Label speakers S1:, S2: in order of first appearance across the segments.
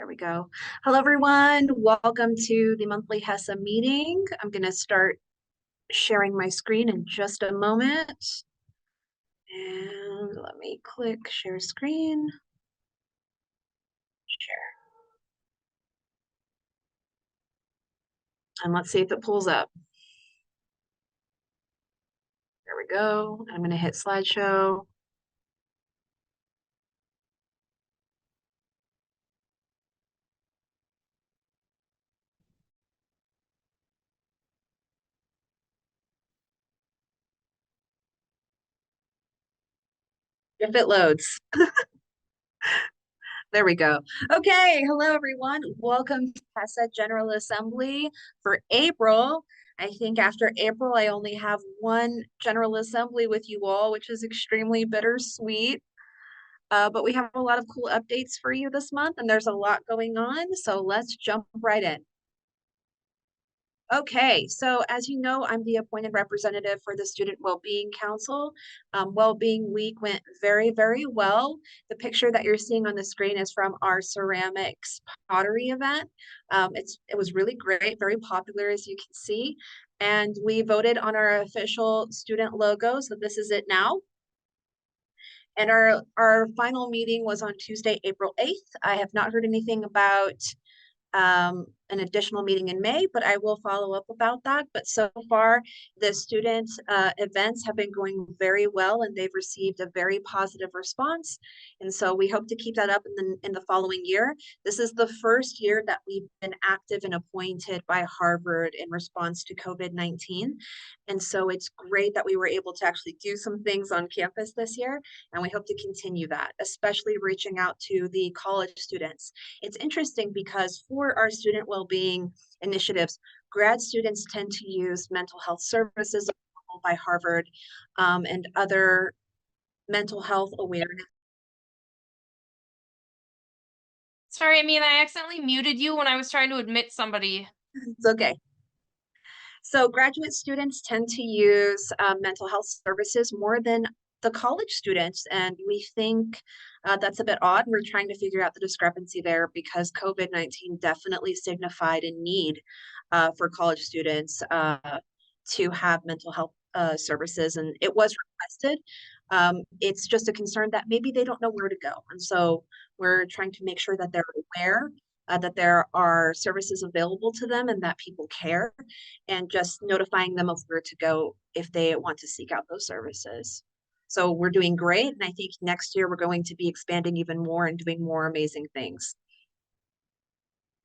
S1: There we go. Hello, everyone. Welcome to the monthly HESA meeting. I'm going to start sharing my screen in just a moment. And let me click share screen. Share. And let's see if it pulls up. There we go. I'm going to hit slideshow. If it loads. There we go. Okay, hello everyone. Welcome to HESA General Assembly for April. I think after April, I only have one General Assembly with you all, which is extremely bittersweet. But we have a lot of cool updates for you this month, and there's a lot going on, so let's jump right in. Okay, so as you know, I'm the appointed representative for the Student Wellbeing Council. Wellbeing Week went very, very well. The picture that you're seeing on the screen is from our ceramics pottery event. It was really great, very popular, as you can see. And we voted on our official student logo, so this is it now. And our final meeting was on Tuesday, April 8th. I have not heard anything about an additional meeting in May, but I will follow up about that. But so far, the student events have been going very well, and they've received a very positive response. And so we hope to keep that up in the following year. This is the first year that we've been active and appointed by Harvard in response to COVID-19. And so it's great that we were able to actually do some things on campus this year, and we hope to continue that, especially reaching out to the college students. It's interesting because for our student well-being initiatives, grad students tend to use mental health services by Harvard and other mental health awareness.
S2: Sorry, I mean, I accidentally muted you when I was trying to admit somebody.
S1: It's okay. So graduate students tend to use mental health services more than the college students, and we think that's a bit odd. We're trying to figure out the discrepancy there because COVID-19 definitely signified a need for college students to have mental health services, and it was requested. It's just a concern that maybe they don't know where to go, and so we're trying to make sure that they're aware that there are services available to them and that people care, and just notifying them of where to go if they want to seek out those services. So we're doing great, and I think next year we're going to be expanding even more and doing more amazing things.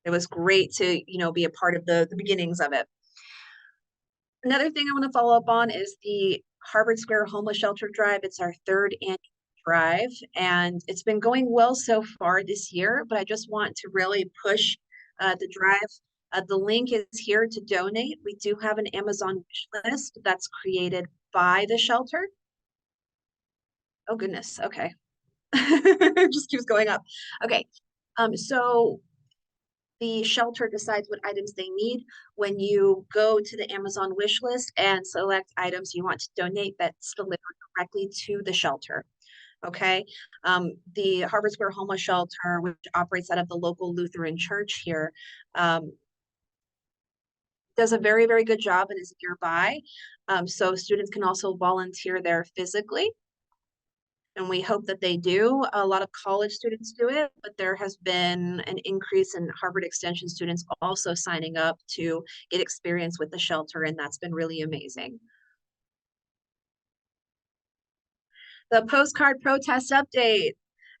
S1: It was great to, be a part of the beginnings of it. Another thing I want to follow up on is the Harvard Square Homeless Shelter Drive. It's our third annual drive, and it's been going well so far this year, but I just want to really push the drive. The link is here to donate. We do have an Amazon wish list that's created by the shelter. Oh goodness, okay. It just keeps going up. Okay, so the shelter decides what items they need. When you go to the Amazon wish list and select items you want to donate, that's delivered directly to the shelter. Okay. The Harvard Square Homeless Shelter, which operates out of the local Lutheran church here, does a very, very good job and is nearby. So students can also volunteer there physically, and we hope that they do. A lot of college students do it, but there has been an increase in Harvard Extension students also signing up to get experience with the shelter, and that's been really amazing. The postcard protest update.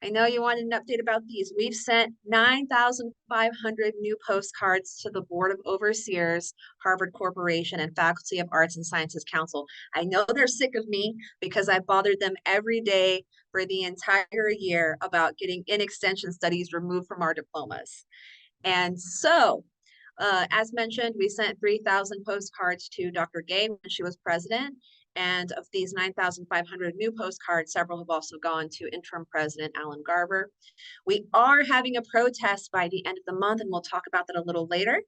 S1: I know you wanted an update about these. We've sent 9,500 new postcards to the Board of Overseers, Harvard Corporation, and Faculty of Arts and Sciences Council. I know they're sick of me because I bothered them every day for the entire year about getting in-extension studies removed from our diplomas. And so, as mentioned, we sent 3,000 postcards to Dr. Gay when she was president. And of these 9,500 new postcards, several have also gone to interim president Alan Garber. We are having a protest by the end of the month, and we'll talk about that a little later.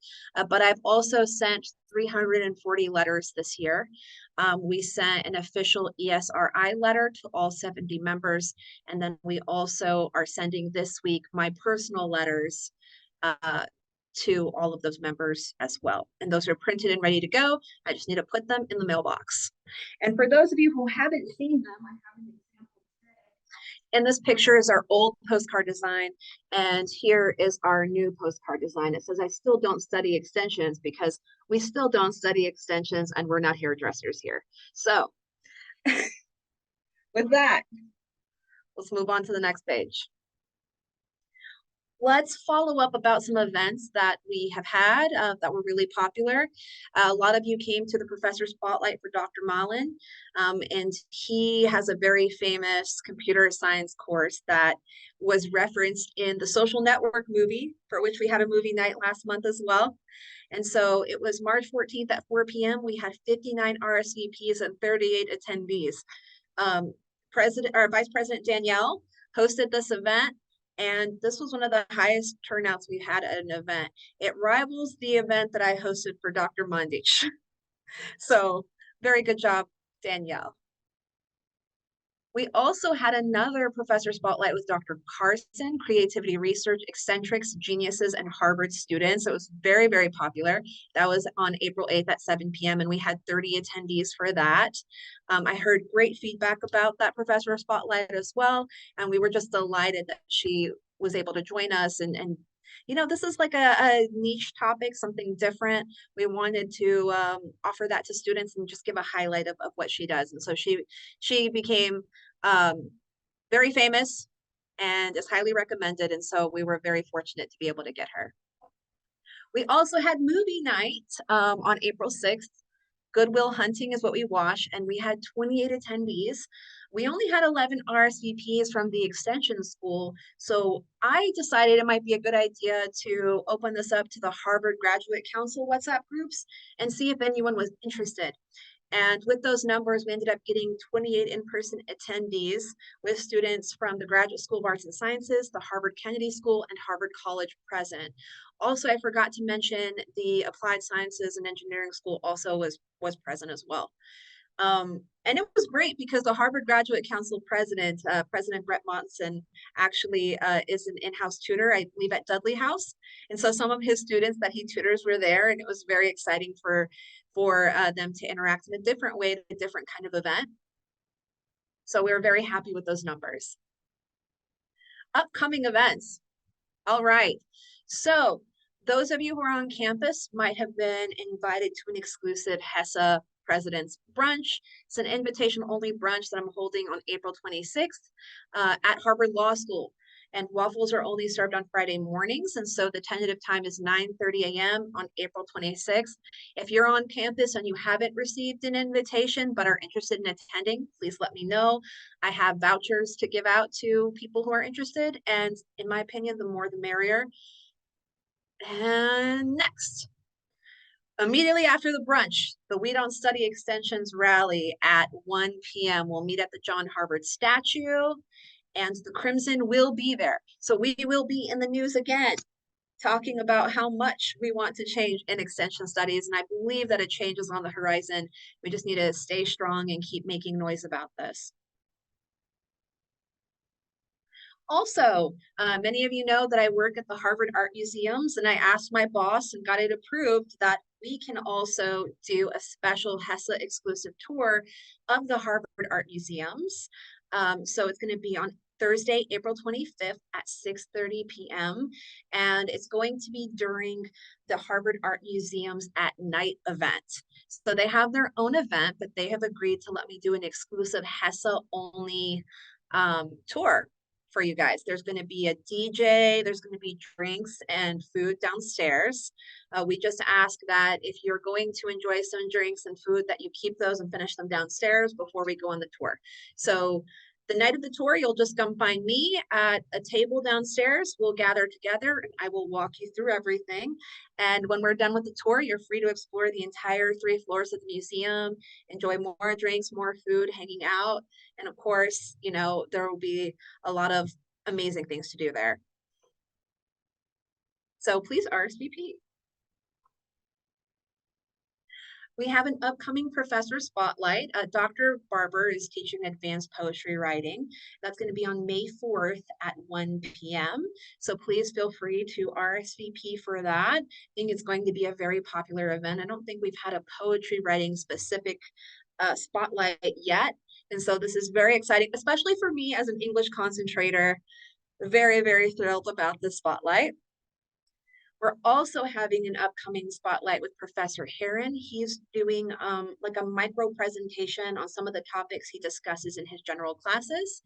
S1: But I've also sent 340 letters this year. We sent an official ESRI letter to all 70 members. And then we also are sending this week my personal letters to all of those members as well. And those are printed and ready to go. I just need to put them in the mailbox. And for those of you who haven't seen them, I have an example today. And this picture is our old postcard design. And here is our new postcard design. It says, I still don't study extensions, because we still don't study extensions and we're not hairdressers here. So with that, let's move on to the next page. Let's follow up about some events that we have had that were really popular. A lot of you came to the Professor Spotlight for Dr. Malin, and he has a very famous computer science course that was referenced in the Social Network movie, for which we had a movie night last month as well. And so it was March 14th at 4 p.m. We had 59 RSVPs and 38 attendees. Vice President Danielle hosted this event, and this was one of the highest turnouts we've had at an event. It rivals the event that I hosted for Dr. Mandich. So very good job, Danielle. We also had another Professor Spotlight with Dr. Carson, Creativity Research, Eccentrics, Geniuses, and Harvard Students. It was very, very popular. That was on April 8th at 7 p.m. and we had 30 attendees for that. I heard great feedback about that Professor Spotlight as well, and we were just delighted that she was able to join us. And you know, this is like a niche topic, something different. We wanted to offer that to students and just give a highlight of what she does. And so she became very famous and is highly recommended. And so we were very fortunate to be able to get her. We also had movie night on April 6th. Goodwill Hunting is what we watched, and we had 28 attendees. We only had 11 RSVPs from the extension school, so I decided it might be a good idea to open this up to the Harvard Graduate Council WhatsApp groups and see if anyone was interested. And with those numbers, we ended up getting 28 in-person attendees with students from the Graduate School of Arts and Sciences, the Harvard Kennedy School, and Harvard College present. Also, I forgot to mention the Applied Sciences and Engineering School also was present as well. And it was great because the Harvard Graduate Council president, President Brett Monson, actually is an in-house tutor, I believe, at Dudley House. And so some of his students that he tutors were there, and it was very exciting for them to interact in a different way, a different kind of event. So we were very happy with those numbers. Upcoming events. All right. So those of you who are on campus might have been invited to an exclusive HESA President's Brunch. It's an invitation-only brunch that I'm holding on April 26th at Harvard Law School. And waffles are only served on Friday mornings. And so the tentative time is 9:30 a.m. on April 26th. If you're on campus and you haven't received an invitation but are interested in attending, please let me know. I have vouchers to give out to people who are interested. And in my opinion, the more the merrier. And next. Immediately after the brunch, the We Don't Study Extensions rally at 1 p.m. We'll meet at the John Harvard statue, and the Crimson will be there. So we will be in the news again, talking about how much we want to change in extension studies. And I believe that a change is on the horizon. We just need to stay strong and keep making noise about this. Also, many of you know that I work at the Harvard Art Museums, and I asked my boss and got it approved that we can also do a special HESA exclusive tour of the Harvard Art Museums. So it's going to be on Thursday, April 25th at 6:30 p.m. And it's going to be during the Harvard Art Museum's at night event. So they have their own event, but they have agreed to let me do an exclusive HESA only tour for you guys. There's going to be a DJ, there's going to be drinks and food downstairs. We just ask that if you're going to enjoy some drinks and food, that you keep those and finish them downstairs before we go on the tour. So the night of the tour, you'll just come find me at a table downstairs. We'll gather together and I will walk you through everything. And when we're done with the tour, you're free to explore the entire 3 floors of the museum, enjoy more drinks, more food, hanging out. And of course, you know, there will be a lot of amazing things to do there. So please RSVP. We have an upcoming professor spotlight. Dr. Barber is teaching advanced poetry writing. That's going to be on May 4th at 1 p.m. So please feel free to RSVP for that. I think it's going to be a very popular event. I don't think we've had a poetry writing specific spotlight yet. And so this is very exciting, especially for me as an English concentrator. Very, very thrilled about this spotlight. We're also having an upcoming spotlight with Professor Heron. He's doing like a micro presentation on some of the topics he discusses in his general classes.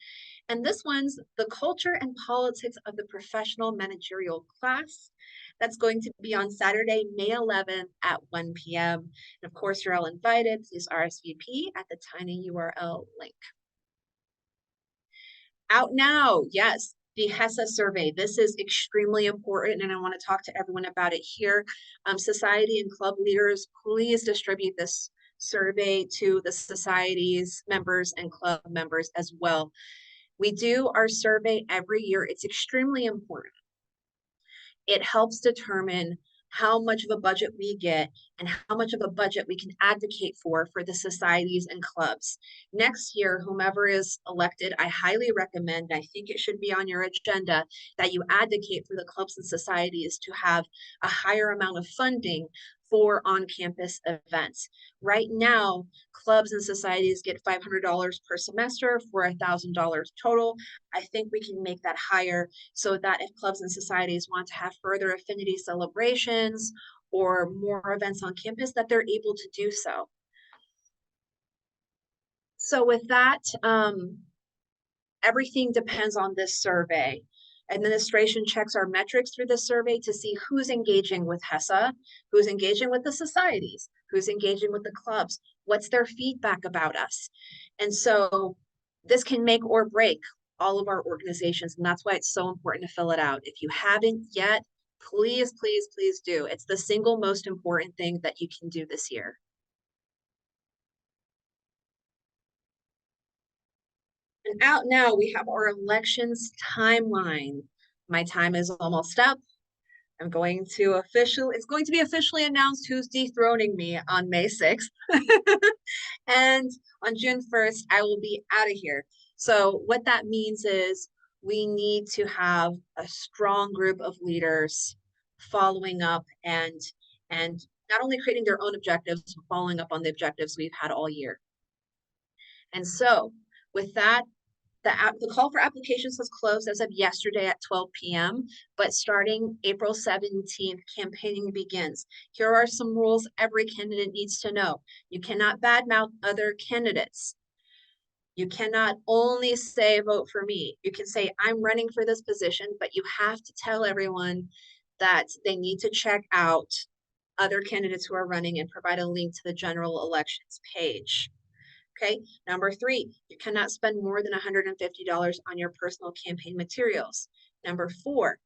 S1: And this one's the culture and politics of the professional managerial class. That's going to be on Saturday, May 11th at 1 p.m. And of course, you're all invited. Please RSVP at the tiny URL link. Out now, yes, the HESA survey. This is extremely important, and I want to talk to everyone about it here. Society and club leaders, please distribute this survey to the society's members and club members as well. We do our survey every year. It's extremely important. It helps determine how much of a budget we get and how much of a budget we can advocate for the societies and clubs. Next year, whomever is elected, I highly recommend, I think it should be on your agenda, that you advocate for the clubs and societies to have a higher amount of funding for on-campus events. Right now, clubs and societies get $500 per semester for $1,000 total. I think we can make that higher so that if clubs and societies want to have further affinity celebrations or more events on campus, that they're able to do so. So with that, everything depends on this survey. Administration checks our metrics through the survey to see who's engaging with HESA, who's engaging with the societies, who's engaging with the clubs, what's their feedback about us. And so this can make or break all of our organizations, and that's why it's so important to fill it out. If you haven't yet, please, please, please do. It's the single most important thing that you can do this year. And out now, we have our elections timeline. My time is almost up. I'm going to it's going to be officially announced who's dethroning me on May 6th. And on June 1st, I will be out of here. So what that means is we need to have a strong group of leaders following up and not only creating their own objectives, but following up on the objectives we've had all year. And so with that, the call for applications was closed as of yesterday at 12 p.m., but starting April 17th, campaigning begins. Here are some rules every candidate needs to know. You cannot badmouth other candidates. You cannot only say, vote for me. You can say, I'm running for this position, but you have to tell everyone that they need to check out other candidates who are running and provide a link to the general elections page. Okay, number 3, you cannot spend more than $150 on your personal campaign materials. Number 4,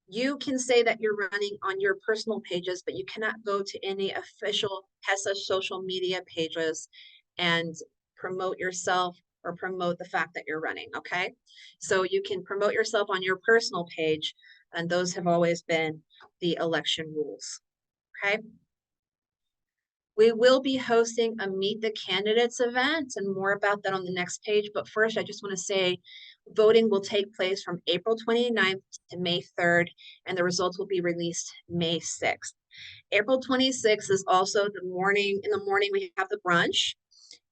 S1: you can say that you're running on your personal pages, but you cannot go to any official HESA social media pages and promote yourself or promote the fact that you're running, okay? So you can promote yourself on your personal page, and those have always been the election rules, okay? We will be hosting a Meet the Candidates event, and more about that on the next page. But first, I just want to say voting will take place from April 29th to May 3rd, and the results will be released May 6th. April 26th is also the morning. In the morning, we have the brunch,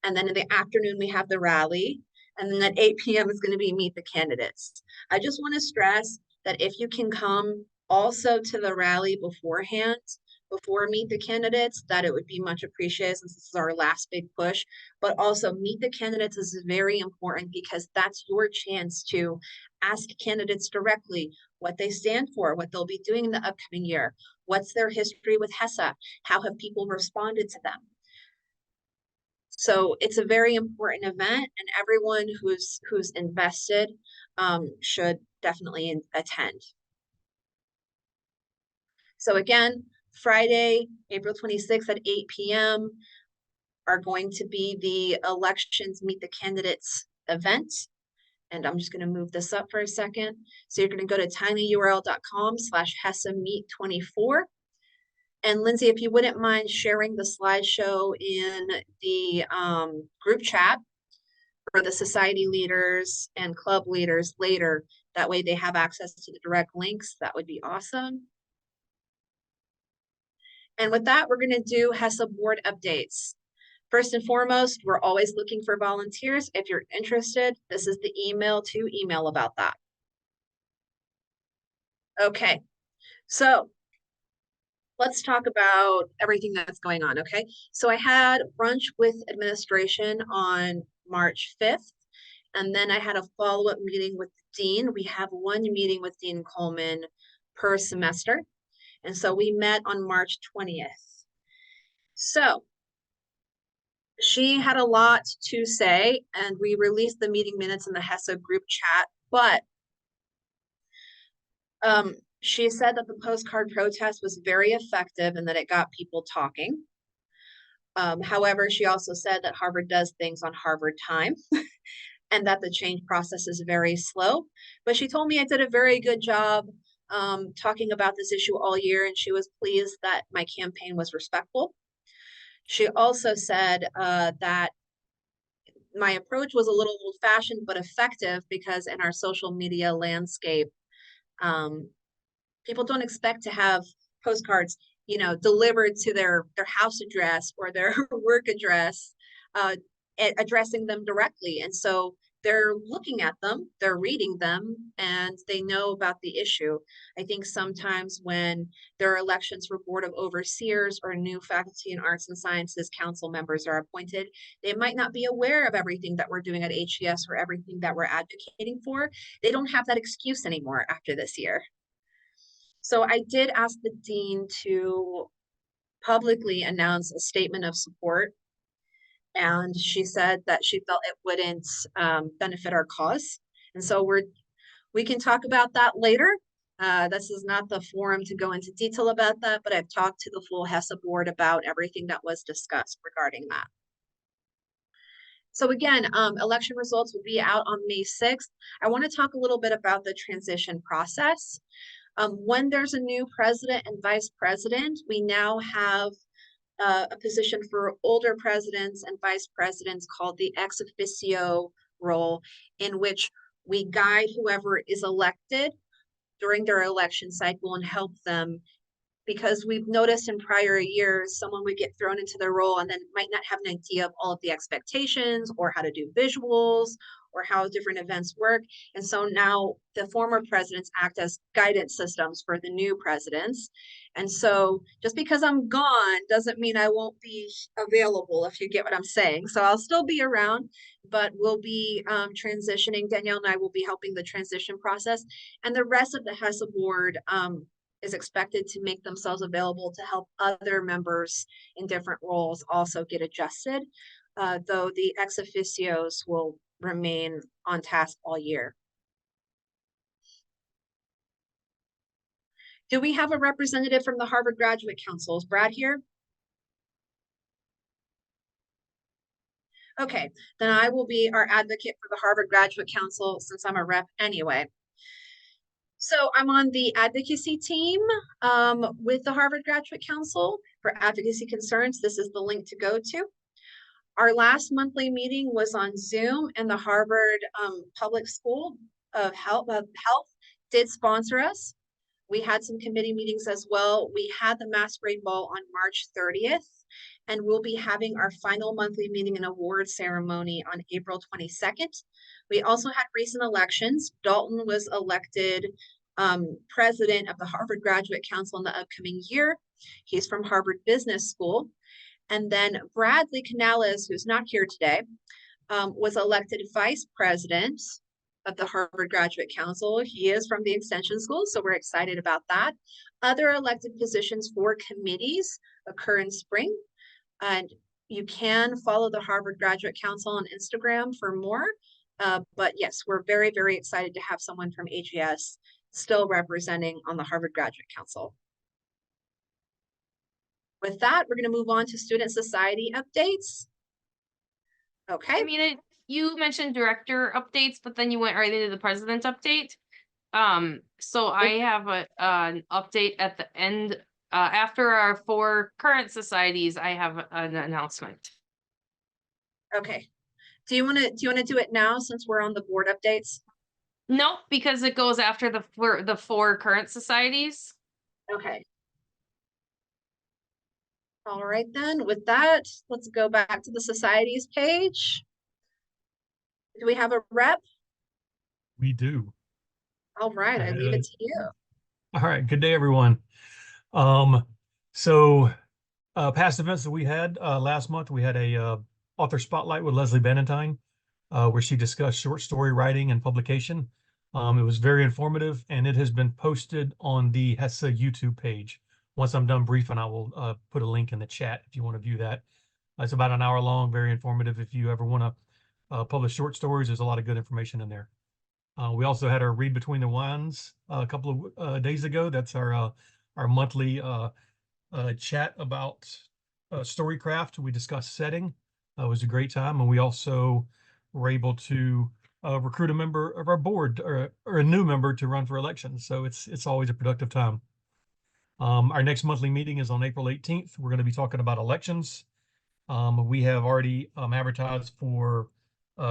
S1: and then in the afternoon, we have the rally. And then at 8 p.m. is going to be Meet the Candidates. I just want to stress that if you can come also to the rally beforehand, before Meet the Candidates, that it would be much appreciated since this is our last big push. But also Meet the Candidates is very important because that's your chance to ask candidates directly what they stand for, what they'll be doing in the upcoming year, what's their history with HESA, how have people responded to them. So it's a very important event, and everyone who's invested should definitely attend. So again, Friday, April 26th at 8 p.m. are going to be the elections Meet the Candidates event. And I'm just going to move this up for a second. So you're going to go to tinyurl.com/HESAMeet24. And Lindsay, if you wouldn't mind sharing the slideshow in the group chat for the society leaders and club leaders later, that way they have access to the direct links, that would be awesome. And with that, we're going to do HESA board updates. First and foremost, we're always looking for volunteers. If you're interested, this is the email to email about that. Okay, so let's talk about everything that's going on, okay? So I had brunch with administration on March 5th, and then I had a follow-up meeting with the dean. We have one meeting with Dean Coleman per semester, and so we met on March 20th. So she had a lot to say, and we released the meeting minutes in the HESA group chat, but she said that the postcard protest was very effective and that it got people talking. However, she also said that Harvard does things on Harvard time and that the change process is very slow. But she told me I did a very good job talking about this issue all year, and she was pleased that my campaign was respectful. She also said that my approach was a little old-fashioned but effective because in our social media landscape, people don't expect to have postcards, delivered to their house address or their work address, addressing them directly. And so they're looking at them, they're reading them, and they know about the issue. I think sometimes when there are elections for Board of Overseers or new faculty in arts and sciences council members are appointed, they might not be aware of everything that we're doing at HES or everything that we're advocating for. They don't have that excuse anymore after this year. So I did ask the dean to publicly announce a statement of support, and she said that she felt it wouldn't benefit our cause. And so we can talk about that later. This is not the forum to go into detail about that, but I've talked to the full HESA board about everything that was discussed regarding that. So again, election results will be out on May 6th. I want to talk a little bit about the transition process. When there's a new president and vice president, we now have a position for older presidents and vice presidents called the ex officio role, in which we guide whoever is elected during their election cycle and help them, because we've noticed in prior years, someone would get thrown into their role and then might not have an idea of all of the expectations or how to do visuals or how different events work. And so now the former presidents act as guidance systems for the new presidents. And so just because I'm gone doesn't mean I won't be available, if you get what I'm saying. So I'll still be around, but we'll be transitioning. Danielle and I will be helping the transition process. And the rest of the HESA board is expected to make themselves available to help other members in different roles also get adjusted, though the ex officios will remain on task all year. Do we have a representative from the Harvard Graduate Council? Is Brad here? Okay, then I will be our advocate for the Harvard Graduate Council since I'm a rep anyway. So I'm on the advocacy team with the Harvard Graduate Council for advocacy concerns. This is the link to go to. Our last monthly meeting was on Zoom, and the Harvard Public School of Health did sponsor us. We had some committee meetings as well. We had the masquerade ball on March 30th, and we'll be having our final monthly meeting and award ceremony on April 22nd. We also had recent elections. Dalton was elected president of the Harvard Graduate Council in the upcoming year. He's from Harvard Business School. And then Bradley Canales, who's not here today, was elected vice president of the Harvard Graduate Council. He is from the Extension School, so we're excited about that. Other elected positions for committees occur in spring. And you can follow the Harvard Graduate Council on Instagram for more. But yes, we're very, very excited to have someone from HES still representing on the Harvard Graduate Council. With that, we're going to move on to student society updates. Okay.
S2: I mean, you mentioned director updates, but then you went right into the president update. So I have an update at the end after our 4 current societies, I have an announcement.
S1: Okay. Do you want to do it now since we're on the board updates?
S2: No, because it goes after the 4 current societies.
S1: Okay. All right then. With that, let's go back to the societies page. Do we have a rep?
S3: We do.
S1: All right, I leave it to you.
S3: All right. Good day, everyone. Um, so past events that we had last month, we had a author spotlight with Leslie Benentine, where she discussed short story writing and publication. It was very informative, and it has been posted on the HESA YouTube page. Once I'm done briefing, I will put a link in the chat if you want to view that. It's about an hour long, very informative. If you ever want to publish short stories, there's a lot of good information in there. We also had our Read Between the Lines a couple of days ago. That's our monthly chat about storycraft. We discussed setting. It was a great time, and we also were able to recruit a member of our board or a new member to run for election. So it's always a productive time. Our next monthly meeting is on April 18th. We're going to be talking about elections. We have already advertised for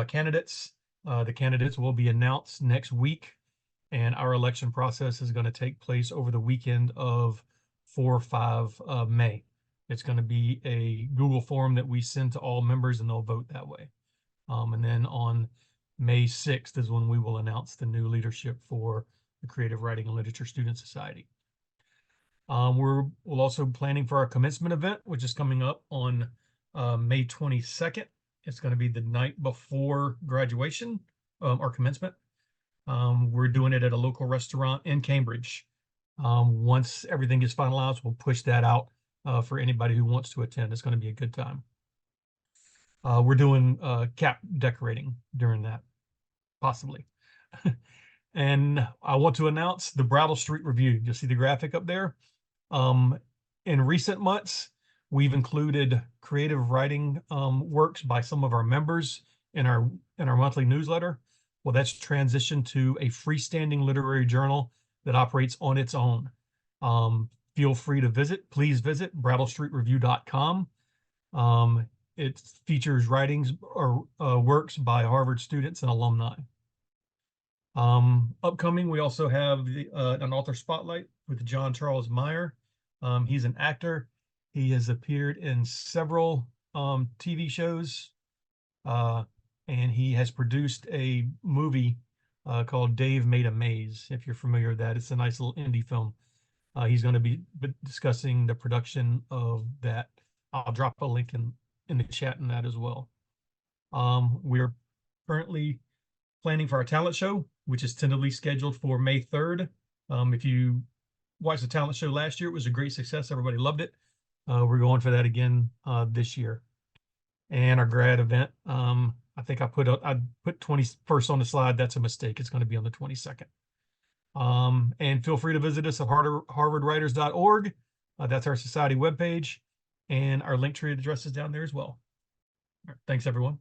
S3: candidates. The candidates will be announced next week, and our election process is going to take place over the weekend of 4 or 5 May. It's going to be a Google form that we send to all members, and they'll vote that way. And then on May 6th is when we will announce the new leadership for the Creative Writing and Literature Student Society. We're also planning for our commencement event, which is coming up on May 22nd. It's going to be the night before graduation or commencement. We're doing it at a local restaurant in Cambridge. Once everything gets finalized, we'll push that out for anybody who wants to attend. It's going to be a good time. We're doing cap decorating during that, possibly. And I want to announce the Brattle Street Review. You'll see the graphic up there. In recent months, we've included creative writing works by some of our members in our monthly newsletter. Well, that's transitioned to a freestanding literary journal that operates on its own. Feel free to please visit brattlestreetreview.com. It features writings or works by Harvard students and alumni. Upcoming, we also have an author spotlight with John Charles Meyer. He's an actor. He has appeared in several TV shows, and he has produced a movie called Dave Made a Maze, if you're familiar with that. It's a nice little indie film. He's going to be discussing the production of that. I'll drop a link in the chat in that as well. We're currently planning for our talent show, which is tentatively scheduled for May 3rd. If you watched the talent show last year, it was a great success. Everybody loved it. We're going for that again this year. And our grad event, I think I put 21st on the slide. That's a mistake. It's going to be on the 22nd. And feel free to visit us at harvardwriters.org. That's our society webpage, and our link tree address is down there as well. All right, thanks, everyone.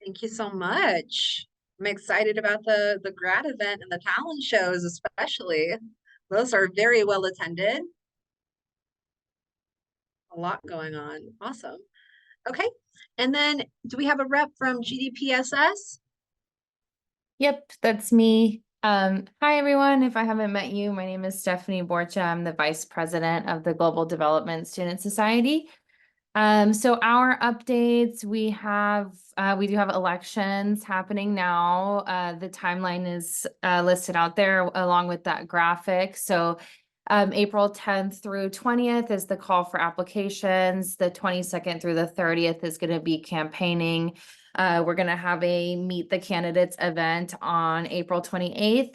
S1: Thank you so much. I'm excited about the grad event and the talent shows, especially. Those are very well attended. A lot going on. Awesome. Okay. And then do we have a rep from GDPSS?
S4: Yep, that's me. Hi, everyone. If I haven't met you, my name is Stephanie Borcha. I'm the Vice President of the Global Development Student Society. So our updates, we do have elections happening now. The timeline is listed out there along with that graphic. So April 10th through 20th is the call for applications. The 22nd through the 30th is going to be campaigning. We're going to have a Meet the Candidates event on April 28th.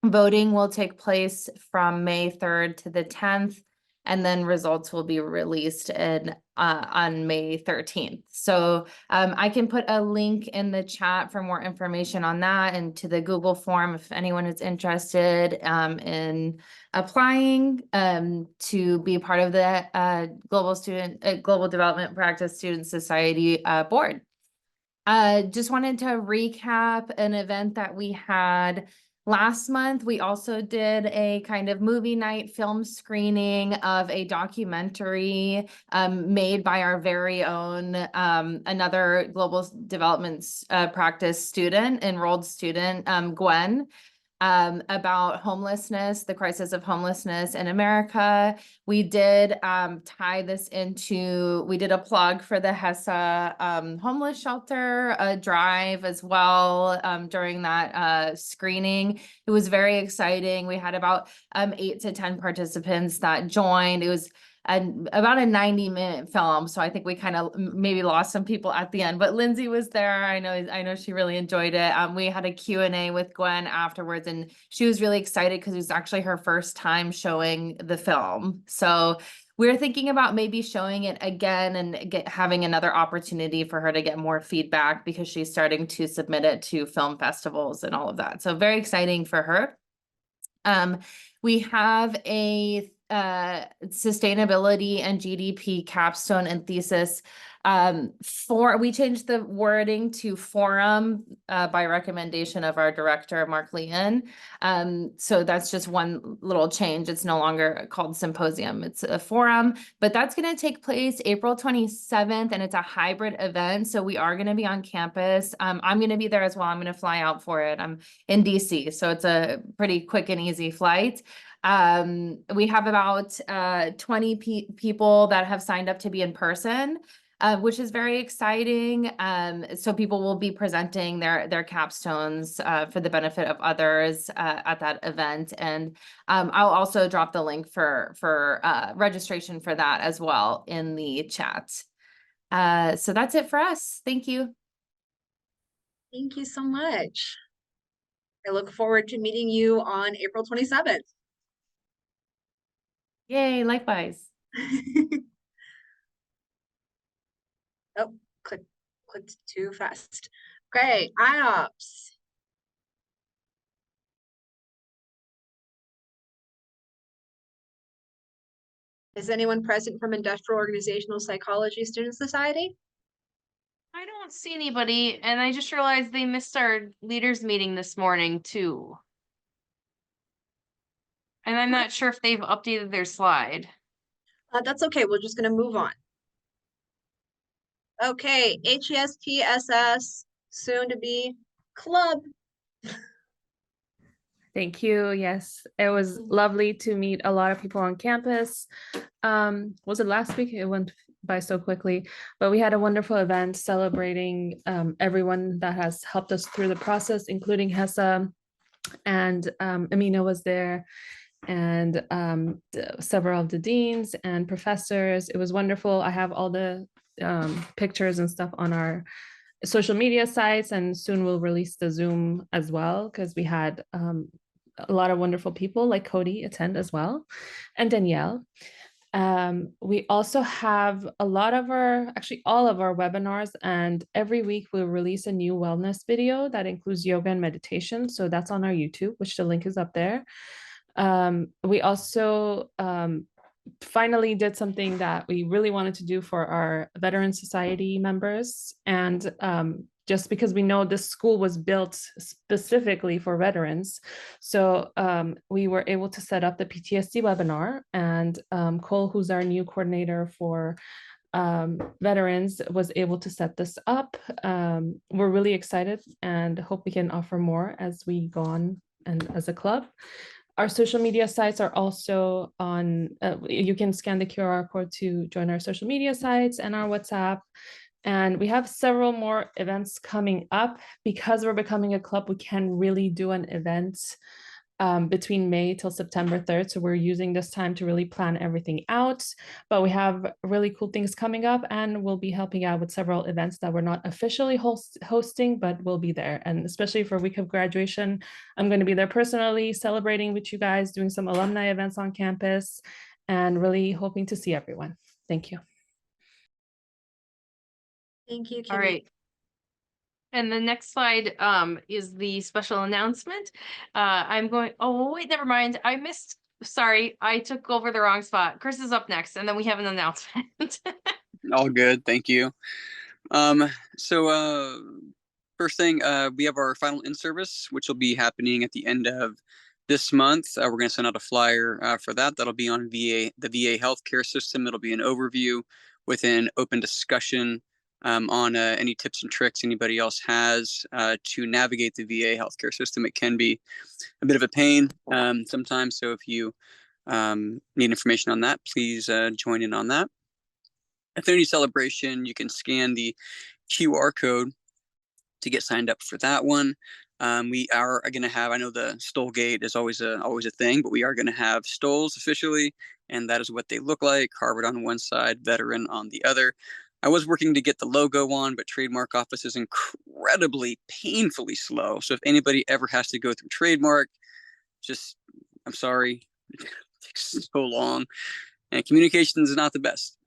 S4: Voting will take place from May 3rd to the 10th, and then results will be released on May 13th. So I can put a link in the chat for more information on that and to the Google form if anyone is interested in applying to be part of the Global Development Practice Student Society board. Just wanted to recap an event that we had Last month, we also did a kind of movie night film screening of a documentary made by our very own, another global development practice student, enrolled student, Gwen, about homelessness, the crisis of homelessness in America. We did tie this into, we did a plug for the HESA homeless shelter drive as well during that screening. It was very exciting. We had about 8 to 10 participants that joined. It was about a 90-minute film, so I think we kind of maybe lost some people at the end, but Lindsay was there. I know she really enjoyed it. We had a Q&A with Gwen afterwards, and she was really excited because it was actually her first time showing the film. So we're thinking about maybe showing it again and having another opportunity for her to get more feedback, because she's starting to submit it to film festivals and all of that. So very exciting for her. We have a sustainability and GDP capstone and thesis. We changed the wording to forum by recommendation of our director, Mark Leon. So that's just one little change. It's no longer called symposium, it's a forum, but that's going to take place April 27th, and it's a hybrid event. So we are going to be on campus. I'm going to be there as well. I'm going to fly out for it. I'm in DC, so it's a pretty quick and easy flight. We have about 20 people that have signed up to be in person, which is very exciting. So people will be presenting their capstones for the benefit of others at that event. And I'll also drop the link for registration for that as well in the chat. So that's it for us. Thank you.
S1: Thank you so much. I look forward to meeting you on April 27th.
S4: Yay, likewise.
S1: Oh, clicked too fast. Okay, IOPS. Is anyone present from Industrial Organizational Psychology Student Society?
S2: I don't see anybody, and I just realized they missed our leaders meeting this morning too. And I'm not sure if they've updated their slide.
S1: That's okay, we're just gonna move on. Okay, HESTSS, soon to be club.
S5: Thank you. Yes, it was lovely to meet a lot of people on campus. Was it last week? It went by so quickly, but we had a wonderful event celebrating everyone that has helped us through the process, including HESA, and Amina was there, and several of the deans and professors. It was wonderful. I have all the pictures and stuff on our social media sites, and soon we'll release the Zoom as well, because we had a lot of wonderful people like Cody attend as well, and Danielle. We also have a lot of actually all of our webinars, and every week we'll release a new wellness video that includes yoga and meditation. So that's on our YouTube, which the link is up there. We also finally did something that we really wanted to do for our Veteran Society members. And just because we know this school was built specifically for veterans. So we were able to set up the PTSD webinar, and Cole, who's our new coordinator for veterans, was able to set this up. We're really excited and hope we can offer more as we go on and as a club. Our social media sites are also on, you can scan the QR code to join our social media sites and our WhatsApp. And we have several more events coming up. Because we're becoming a club, we can really do an event between May till September 3rd. So we're using this time to really plan everything out. But we have really cool things coming up, and we'll be helping out with several events that we're not officially hosting, but we'll be there. And especially for week of graduation, I'm going to be there personally, celebrating with you guys, doing some alumni events on campus, and really hoping to see everyone. Thank you.
S1: Thank you, Kimmy.
S2: All right. And the next slide is the special announcement. I'm going, oh, wait, never mind. Sorry, I took over the wrong spot. Chris is up next, and then we have an announcement.
S6: All good, thank you. So First thing, we have our final in-service, which will be happening at the end of this month. We're going to send out a flyer for that. That'll be on the VA healthcare system. It'll be an overview with an open discussion on any tips and tricks anybody else has to navigate the VA healthcare system. It can be a bit of a pain sometimes. So if you need information on that, please join in on that. At the celebration, you can scan the QR code to get signed up for that one. We are going to have, I know the stole gate is always a thing, but we are going to have stoles officially, and that is what they look like. Harvard on one side, veteran on the other. I was working to get the logo on, but trademark office is incredibly painfully slow. So if anybody ever has to go through trademark, I'm sorry, it takes so long, and communication is not the best.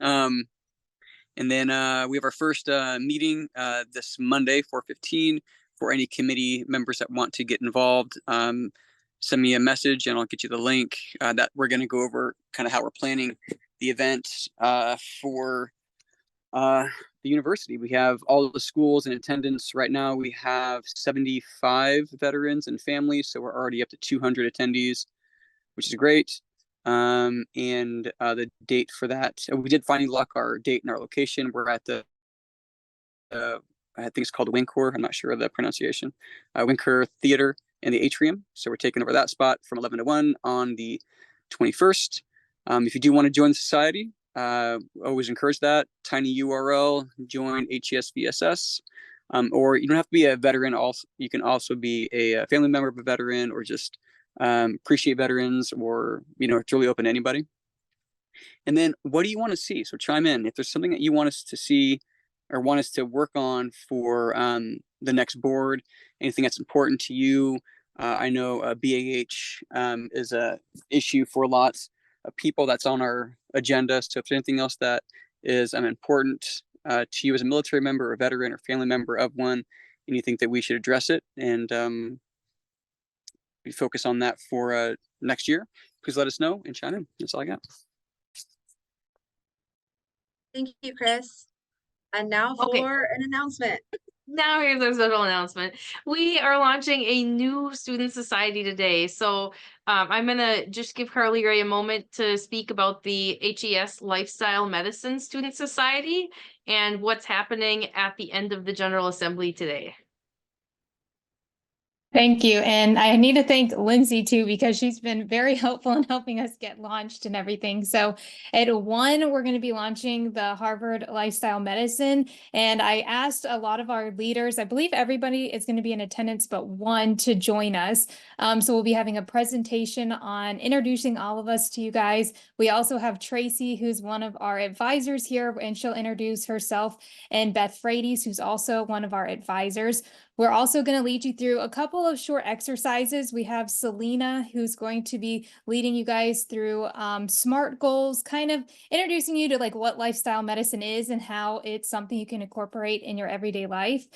S6: And then we have our first meeting this Monday, 4:15. For any committee members that want to get involved, send me a message and I'll get you the link. That we're going to go over kind of how we're planning the event for the university. We have all of the schools in attendance right now. We have 75 veterans and families, so we're already up to 200 attendees, which is great. And the date for that, we did finally lock our date and our location. We're at the I think it's called Wincor. I'm not sure of the pronunciation. Wincor Theater in the atrium. So we're taking over that spot from 11 to 1 on the 21st. If you do want to join the society, always encourage that. Tiny URL, join HESVSS. Or you don't have to be a veteran. Also, you can also be a family member of a veteran, or just appreciate veterans, or it's really open to anybody. And then what do you want to see? So chime in if there's something that you want us to see or want us to work on for the next board, anything that's important to you. I know BAH is a issue for lots of people that's on our agenda. So if there's anything else that is important to you as a military member or veteran or family member of one, and you think that we should address it, and we focus on that for next year, please let us know and chime in. That's all I got.
S1: Thank you, Chris. And now
S2: Okay.
S1: for an announcement.
S2: Now here's our special announcement. We are launching a new student society today. So I'm gonna just give Carly Ray a moment to speak about the HES Lifestyle Medicine Student Society and what's happening at the end of the General Assembly today.
S4: Thank you. And I need to thank Lindsay too, because she's been very helpful in helping us get launched and everything. So at 1, we're going to be launching the Harvard Lifestyle Medicine. And I asked a lot of our leaders, I believe everybody is going to be in attendance, but 1 to join us. So we'll be having a presentation on introducing all of us to you guys. We also have Tracy, who's one of our advisors here, and she'll introduce herself, and Beth Frades, who's also one of our advisors. We're also going to lead you through a couple of short exercises. We have Selena, who's going to be leading you guys through SMART goals, kind of introducing you to like what lifestyle medicine is and how it's something you can incorporate in your everyday life.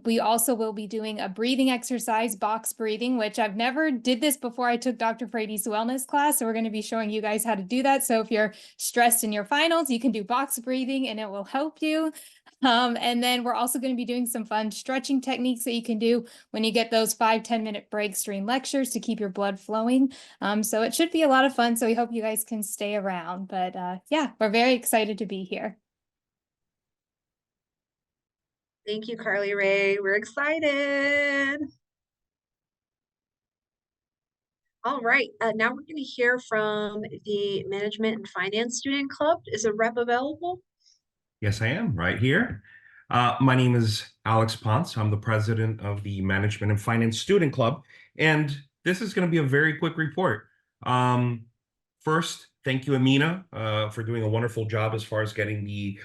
S4: We also will be doing a breathing exercise, box breathing, which I've never did this before I took Dr. Frades' wellness class. So we're going to be showing you guys how to do that. So if you're stressed in your finals, you can do box breathing and it will help you. And then we're also going to be doing some fun stretching techniques that you can do when you get those 5-10 minute breaks during lectures to keep your blood flowing. So it should be a lot of fun. So we hope you guys can stay around. But yeah, we're very excited to be here.
S1: Thank you, Carly Ray. We're excited. All right, now we're going to hear from the Management and Finance Student Club. Is a rep available?
S7: Yes, I am right here. My name is Alex Ponce. I'm the president of the Management and Finance Student Club, and this is going to be a very quick report. First, thank you, Amina, for doing a wonderful job as far as getting the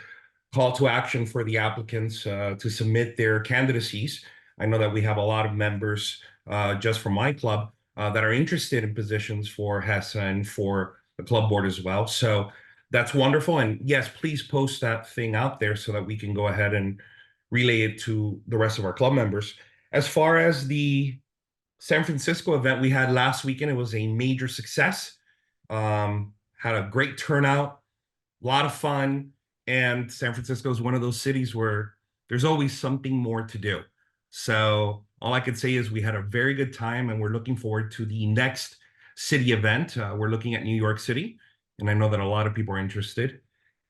S7: call to action for the applicants to submit their candidacies. I know that we have a lot of members just from my club that are interested in positions for HESA and for the club board as well. So that's wonderful. And yes, please post that thing out there so that we can go ahead and relay it to the rest of our club members. As far as the San Francisco event we had last weekend, it was a major success. Had a great turnout, a lot of fun. And San Francisco is one of those cities where there's always something more to do. So all I could say is we had a very good time, and we're looking forward to the next city event. We're looking at New York City, and I know that a lot of people are interested.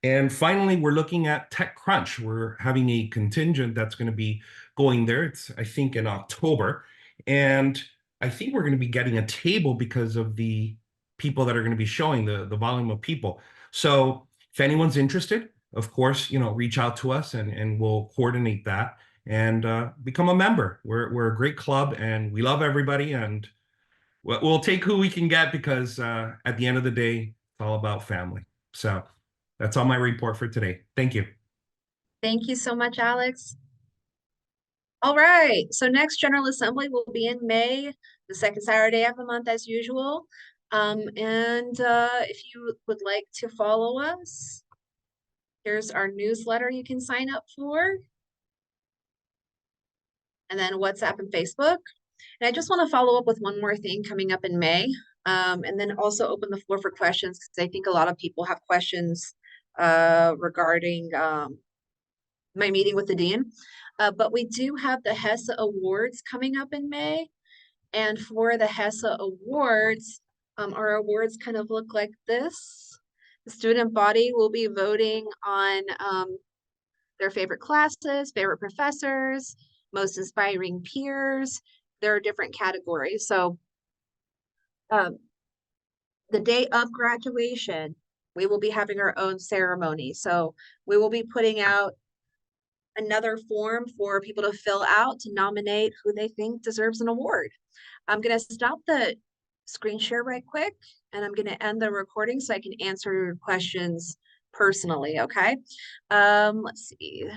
S7: And finally, we're looking at TechCrunch. We're having a contingent that's going to be going there. It's, I think, in October. And I think we're going to be getting a table because of the people that are going to be showing, the volume of people. So if anyone's interested, of course, reach out to us, and we'll coordinate that and become a member. We're a great club, and we love everybody, and we'll take who we can get, because at the end of the day, it's all about family. So that's all my report for today. Thank you.
S1: Thank you so much, Alex. All right, so next General Assembly will be in May, the second Saturday of the month as usual. If you would like to follow us, here's our newsletter you can sign up for. And then WhatsApp and Facebook. And I just want to follow up with one more thing coming up in May, and then also open the floor for questions, because I think a lot of people have questions regarding my meeting with the dean. But we do have the HESA Awards coming up in May. And for the HESA Awards, our awards kind of look like this. The student body will be voting on their favorite classes, favorite professors, most inspiring peers. There are different categories. So the day of graduation, we will be having our own ceremony. So we will be putting out another form for people to fill out to nominate who they think deserves an award. I'm going to stop the screen share right quick, and I'm going to end the recording so I can answer your questions personally, okay? Let's see.